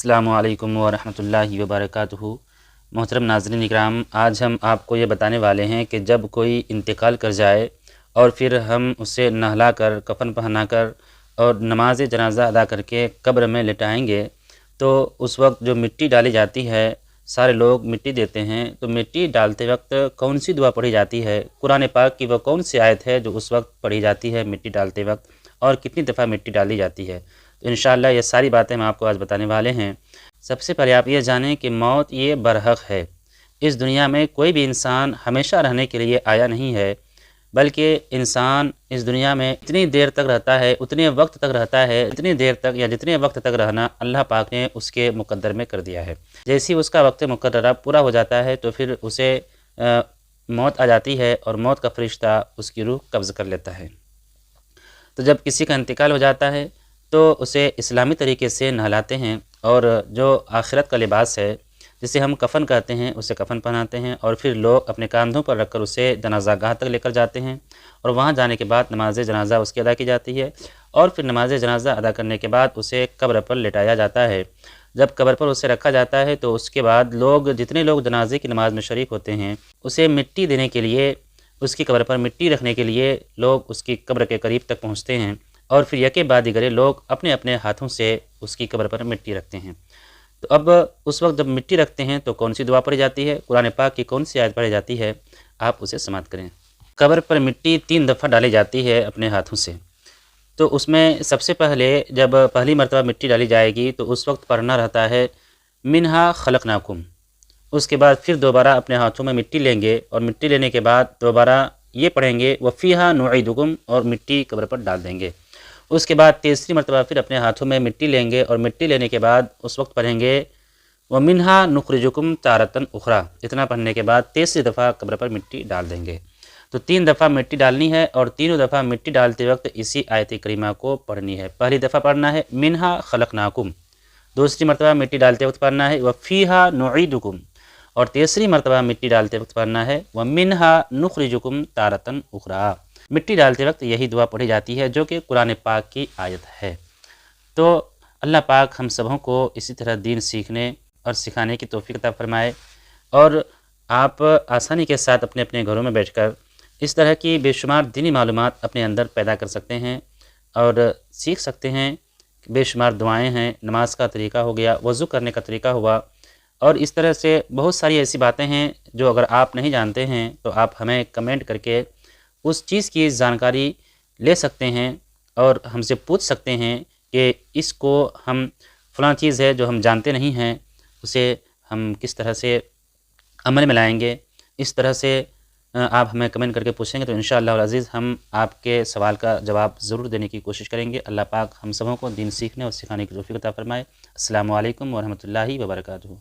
अस्सलामु अलैकुम वरहमतुल्लाहि वबरकातुहू। मोहतरम नाज़रीन इकराम, आज हम आपको ये बताने वाले हैं कि जब कोई इंतकाल कर जाए और फिर हम उसे नहला कर, कफन पहना कर और नमाज जनाज़ा अदा करके कब्र में लिटाएंगे तो उस वक्त जो मिट्टी डाली जाती है, सारे लोग मिट्टी देते हैं, तो मिट्टी डालते वक्त कौन सी दुआ पढ़ी जाती है, कुरान पाक की वो कौन सी आयत है जो उस वक्त पढ़ी जाती है मिट्टी डालते वक्त, और कितनी दफ़ा मिट्टी डाली जाती है। तो इंशाअल्लाह ये सारी बातें हम आपको आज बताने वाले हैं। सबसे पहले आप ये जानें कि मौत ये बरहक है। इस दुनिया में कोई भी इंसान हमेशा रहने के लिए आया नहीं है, बल्कि इंसान इस दुनिया में इतनी देर तक रहता है, उतने वक्त तक रहता है, इतनी देर तक या जितने वक्त तक रहना अल्लाह पाक ने उसके मुकद्दर में कर दिया है। जैसे ही उसका वक्त मुकद्दर पूरा हो जाता है तो फिर उसे मौत आ जाती है और मौत का फरिश्ता उसकी रूह कब्ज़ कर लेता है। तो जब किसी का इंतकाल हो जाता है तो उसे इस्लामी तरीके से नहलाते हैं और जो आखिरत का लिबास है जिसे हम कफ़न कहते हैं उसे कफ़न पहनाते हैं और फिर लोग अपने कांधों पर रखकर उसे जनाज़ा गाह तक लेकर जाते हैं और वहाँ जाने के बाद नमाज जनाज़ा उसकी अदा की जाती है और फिर नमाज जनाज़ा अदा करने के बाद उसे कब्र पर लिटाया जाता है। जब कब्र पर उसे रखा जाता है तो उसके बाद लोग, जितने लोग जनाजे की नमाज़ में शरीक होते हैं, उसे मिट्टी देने के लिए, उसकी कब्र पर मिट्टी रखने के लिए लोग उसकी कब्र के करीब तक पहुँचते हैं और फिर यके बाद दिगरे लोग अपने अपने हाथों से उसकी कब्र पर मिट्टी रखते हैं। तो अब उस वक्त जब मिट्टी रखते हैं तो कौन सी दुआ पढ़ी जाती है, कुरान पाक की कौन सी आयत पढ़ी जाती है, आप उसे समाअत करें। कब्र पर मिट्टी 3 दफ़ा डाली जाती है अपने हाथों से। तो उसमें सबसे पहले जब पहली मरतबा मिट्टी डाली जाएगी तो उस वक्त पढ़ना रहता है मिन्हा खलकनाकुम। उसके बाद फिर दोबारा अपने हाथों में मिट्टी लेंगे और मिट्टी लेने के बाद दोबारा ये पढ़ेंगे वफ़ीहा नुईदुकुम, और मिट्टी कब्र पर डाल देंगे। उसके बाद तीसरी मरतबा फिर अपने हाथों में मिट्टी लेंगे और मिट्टी लेने के बाद उस वक्त पढ़ेंगे वमिन्हा नुखरिजुकुम तारतन उखरा। इतना पढ़ने के बाद तीसरी दफ़ा कब्र पर मिट्टी डाल देंगे। तो 3 दफ़ा मिट्टी डालनी है और तीनों दफ़ा मिट्टी डालते वक्त इसी आयत करीमा को पढ़नी है। पहली दफ़ा पढ़ना है मिन्हा खलकनाकुम, दूसरी मरतबा मिट्टी डालते वक्त पढ़ना है वफ़ीहा नुईदुकुम, और तीसरी मरतबा मिट्टी डालते वक्त पढ़ना है वमिन्हा नुखरिजुकुम तारतन उखरा। मिट्टी डालते वक्त यही दुआ पढ़ी जाती है जो कि कुरान पाक की आयत है। तो अल्लाह पाक हम सबों को इसी तरह दीन सीखने और सिखाने की तौफीक अता फरमाए और आप आसानी के साथ अपने अपने घरों में बैठकर इस तरह की बेशुमार दीनी मालूमात अपने अंदर पैदा कर सकते हैं और सीख सकते हैं। बेशुमार दुआएं हैं, नमाज का तरीका हो गया, वज़ू करने का तरीका हुआ, और इस तरह से बहुत सारी ऐसी बातें हैं जो अगर आप नहीं जानते हैं तो आप हमें कमेंट करके उस चीज़ की जानकारी ले सकते हैं और हमसे पूछ सकते हैं कि इसको हम फ़लाँ चीज़ है जो हम जानते नहीं हैं उसे हम किस तरह से अमल में लाएंगे। इस तरह से आप हमें कमेंट करके पूछेंगे तो इंशाअल्लाह अज़ीज़ हम आपके सवाल का जवाब ज़रूर देने की कोशिश करेंगे। अल्लाह पाक हम सबों को दीन सीखने और सिखाने की तौफीक अता फरमाए। अस्सलामु अलैकुम वरहमतुल्लाहि वबरकातुहू।